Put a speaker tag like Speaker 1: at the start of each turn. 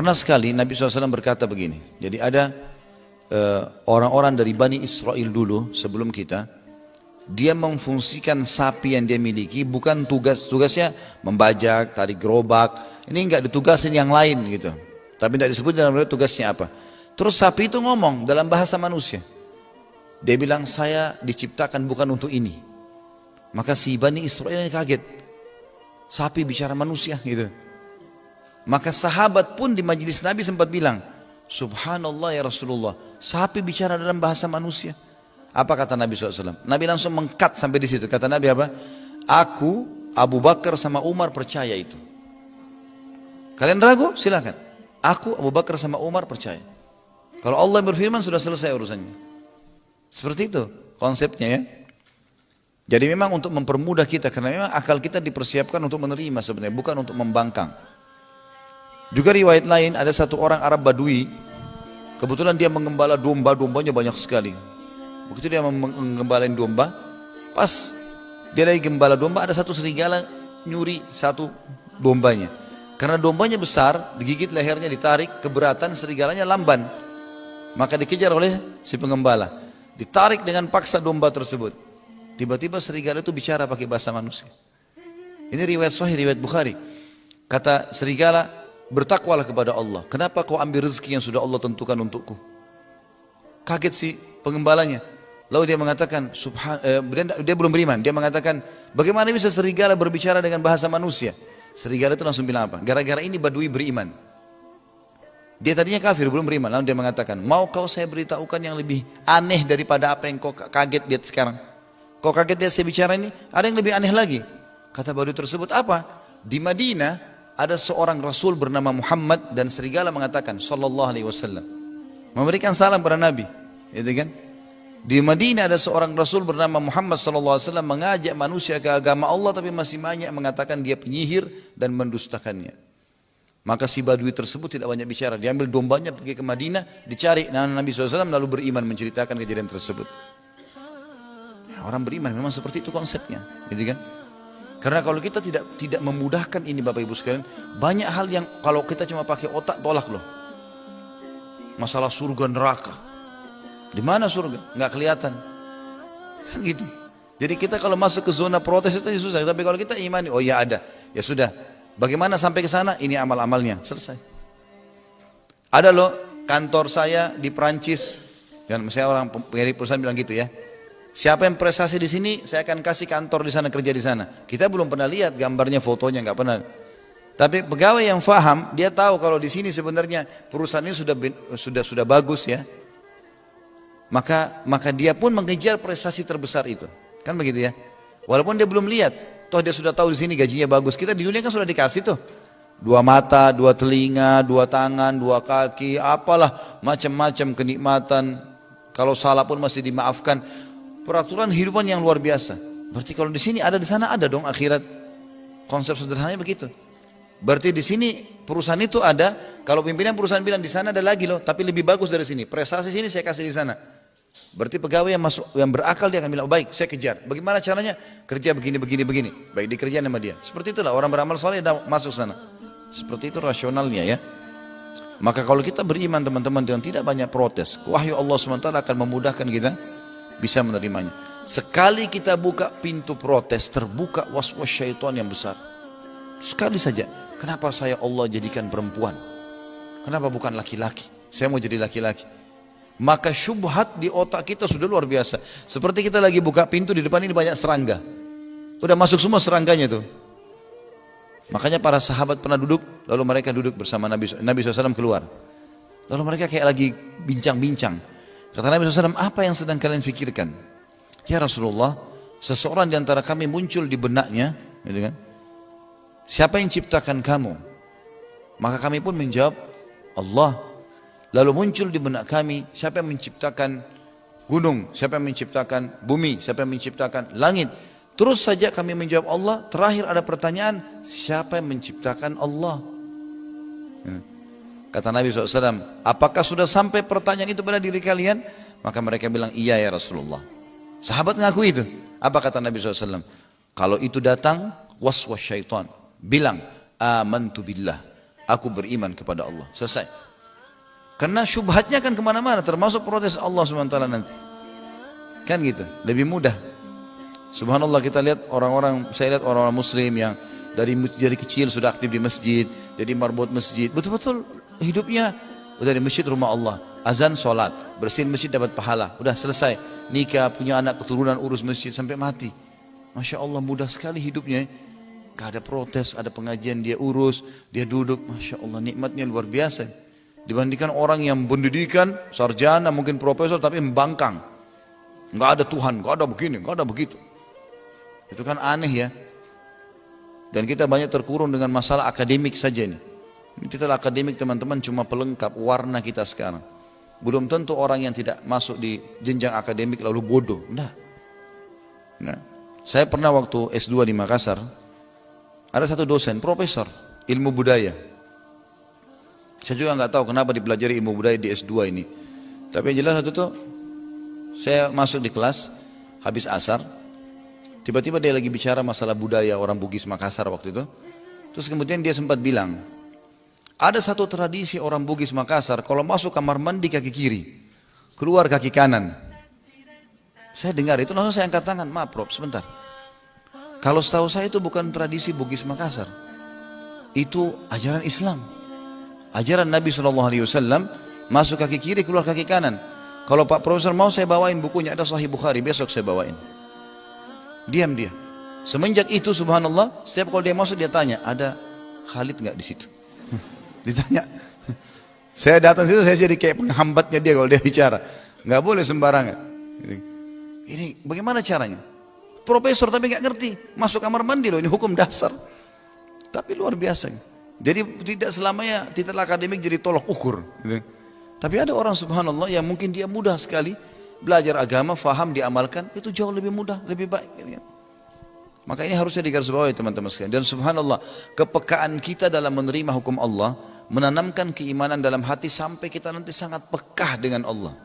Speaker 1: Pernah sekali Nabi SAW berkata begini, jadi ada orang-orang dari Bani Israel dulu sebelum kita, dia memfungsikan sapi yang dia miliki bukan tugasnya membajak, tarik gerobak, ini enggak ditugasin yang lain gitu. Tapi tidak disebut dalam riwayat tugasnya apa. Terus sapi itu ngomong dalam bahasa manusia. Dia bilang, saya diciptakan bukan untuk ini. Maka si Bani Israel ini kaget. Sapi bicara manusia gitu. Maka sahabat pun di majelis Nabi sempat bilang, Subhanallah ya Rasulullah, sapi bicara dalam bahasa manusia. Apa kata Nabi SAW? Nabi langsung mengkat sampai di situ. Kata Nabi apa? Aku, Abu Bakar sama Umar percaya itu. Kalian ragu? Silakan. Aku, Abu Bakar sama Umar percaya. Kalau Allah berfirman sudah selesai urusannya. Seperti itu konsepnya ya. Jadi memang untuk mempermudah kita, karena memang akal kita dipersiapkan untuk menerima sebenarnya, bukan untuk membangkang. Juga riwayat lain, ada satu orang Arab Badui, kebetulan dia menggembala domba, dombanya banyak sekali. Begitu dia menggembalain domba, pas dia lagi gembala domba, ada satu serigala nyuri satu dombanya. Karena dombanya besar, digigit lehernya, ditarik, keberatan, serigalanya lamban. Maka dikejar oleh si pengembala. Ditarik dengan paksa domba tersebut. Tiba-tiba serigala itu bicara pakai bahasa manusia. Ini riwayat Sahih, riwayat Bukhari. Kata serigala, bertakwalah kepada Allah. Kenapa kau ambil rezeki yang sudah Allah tentukan untukku? Kaget si pengembalanya. Lalu dia mengatakan, dia belum beriman. Dia mengatakan, bagaimana bisa serigala berbicara dengan bahasa manusia? Serigala itu langsung bilang apa? Gara-gara ini Badui beriman. Dia tadinya kafir, belum beriman. Lalu dia mengatakan, mau kau saya beritahukan yang lebih aneh daripada apa yang kau kaget lihat sekarang? Kau kaget lihat saya bicara ini? Ada yang lebih aneh lagi. Kata Badui tersebut, apa? Di Madinah ada seorang Rasul bernama Muhammad dan serigala mengatakan, Sallallahu Alaihi Wasallam, memberikan salam kepada Nabi. Gitu kan? Di Madinah ada seorang Rasul bernama Muhammad Sallallahu Alaihi Wasallam mengajak manusia ke agama Allah, tapi masih banyak mengatakan dia penyihir dan mendustakannya. Maka si Badui tersebut tidak banyak bicara. Dia ambil dombanya pergi ke Madinah, dicari Nabi SAW, lalu beriman menceritakan kejadian tersebut. Ya, orang beriman memang seperti itu konsepnya, gitu kan? Karena kalau kita tidak memudahkan ini Bapak Ibu sekalian, banyak hal yang kalau kita cuma pakai otak tolak loh. Masalah surga neraka, di mana surga? Nggak kelihatan, kan gitu. Jadi kita kalau masuk ke zona protes itu susah. Tapi kalau kita imani, oh ya ada, ya sudah. Bagaimana sampai ke sana? Ini amal-amalnya, selesai. Ada loh kantor saya di Perancis, dan saya orang pemilik perusahaan bilang gitu ya. Siapa yang prestasi di sini, saya akan kasih kantor di sana, kerja di sana. Kita belum pernah lihat gambarnya, fotonya, nggak pernah. Tapi pegawai yang faham, dia tahu kalau di sini sebenarnya perusahaan ini sudah bagus ya. Maka dia pun mengejar prestasi terbesar itu, kan begitu ya. Walaupun dia belum lihat. Toh dia sudah tahu di sini gajinya bagus. Kita di dunia kan sudah dikasih tuh. 2 mata, 2 telinga, 2 tangan, 2 kaki, apalah macam-macam kenikmatan. Kalau salah pun masih dimaafkan. Peraturan kehidupan yang luar biasa. Berarti kalau di sini ada, di sana ada dong akhirat. Konsep sederhananya begitu. Berarti di sini perusahaan itu ada. Kalau pimpinan perusahaan bilang di sana ada lagi loh, tapi lebih bagus dari sini. Prestasi sini saya kasih di sana. Berarti pegawai yang berakal dia akan bilang, oh, baik saya kejar. Bagaimana caranya? Kerja begini. Baik dikerjain sama dia. Seperti itulah orang beramal saleh masuk sana. Seperti itu rasionalnya ya. Maka kalau kita beriman teman-teman dengan tidak banyak protes, wahyu Allah SWT akan memudahkan kita bisa menerimanya. Sekali kita buka pintu protes, terbuka was-was syaitan yang besar. Sekali saja. Kenapa saya Allah jadikan perempuan? Kenapa bukan laki-laki? Saya mau jadi laki-laki. Maka syubhat di otak kita sudah luar biasa. Seperti kita lagi buka pintu, di depan ini banyak serangga. Udah masuk semua serangganya tuh. Makanya para sahabat pernah duduk, lalu mereka duduk bersama Nabi SAW keluar. Lalu mereka kayak lagi bincang-bincang. Kata Nabi SAW, apa yang sedang kalian fikirkan? Ya Rasulullah, seseorang di antara kami muncul di benaknya, gitu kan? Siapa yang ciptakan kamu? Maka kami pun menjawab, Allah. Lalu muncul di benak kami, siapa yang menciptakan gunung, siapa yang menciptakan bumi, siapa yang menciptakan langit. Terus saja kami menjawab Allah. Terakhir ada pertanyaan, siapa yang menciptakan Allah? Kata Nabi SAW, apakah sudah sampai pertanyaan itu pada diri kalian? Maka mereka bilang, iya ya Rasulullah. Sahabat ngaku itu. Apa kata Nabi SAW? Kalau itu datang, waswas syaitan. Bilang, amantu billah. aku beriman kepada Allah. Selesai. Karena syubhatnya kan kemana-mana, termasuk protes Allah SWT nanti. Kan gitu, lebih mudah. Subhanallah, kita lihat saya lihat orang-orang muslim yang dari kecil sudah aktif di masjid, jadi marbot masjid, betul-betul hidupnya udah di masjid, rumah Allah, azan, sholat, bersihin masjid dapat pahala, udah selesai, nikah, punya anak, keturunan, urus masjid sampai mati. Masya Allah, mudah sekali hidupnya. Gak ada protes, ada pengajian dia urus, dia duduk, Masya Allah, nikmatnya luar biasa. Dibandingkan orang yang pendidikan, sarjana, mungkin profesor, tapi membangkang. Gak ada Tuhan, gak ada begini, gak ada begitu. Itu kan aneh ya. Dan kita banyak terkurung dengan masalah akademik saja ini. Kita akademik teman-teman cuma pelengkap warna kita sekarang. Belum tentu orang yang tidak masuk di jenjang akademik lalu bodoh. Enggak. Nah, saya pernah waktu S2 di Makassar, ada satu dosen, profesor ilmu budaya. Saya juga nggak tahu kenapa dipelajari ilmu budaya di S2 ini. Tapi yang jelas waktu itu, saya masuk di kelas, habis asar, tiba-tiba dia lagi bicara masalah budaya orang Bugis Makassar waktu itu. Terus kemudian dia sempat bilang, ada satu tradisi orang Bugis Makassar, kalau masuk kamar mandi kaki kiri, keluar kaki kanan. Saya dengar itu, langsung saya angkat tangan, maaf Prof, sebentar. Kalau setahu saya itu bukan tradisi Bugis Makassar, itu ajaran Islam. Ajaran Nabi SAW, masuk kaki kiri, keluar kaki kanan. Kalau Pak Profesor mau saya bawain bukunya, ada Sahih Bukhari, besok saya bawain. Diam dia. Semenjak itu subhanallah, setiap kalau dia masuk dia tanya, ada Khalid nggak di situ? Ditanya. Saya datang situ, saya jadi kayak penghambatnya dia kalau dia bicara. Nggak boleh sembarangan. Ini bagaimana caranya? Profesor tapi nggak ngerti, masuk kamar mandi loh, ini hukum dasar. Tapi luar biasa. Jadi tidak selamanya titel akademik jadi tolok ukur. Tapi ada orang subhanallah yang mungkin dia mudah sekali belajar agama, faham, diamalkan, itu jauh lebih mudah, lebih baik. Maka ini harusnya digarisbawahi teman-teman sekalian. Dan subhanallah, kepekaan kita dalam menerima hukum Allah menanamkan keimanan dalam hati sampai kita nanti sangat pekah dengan Allah.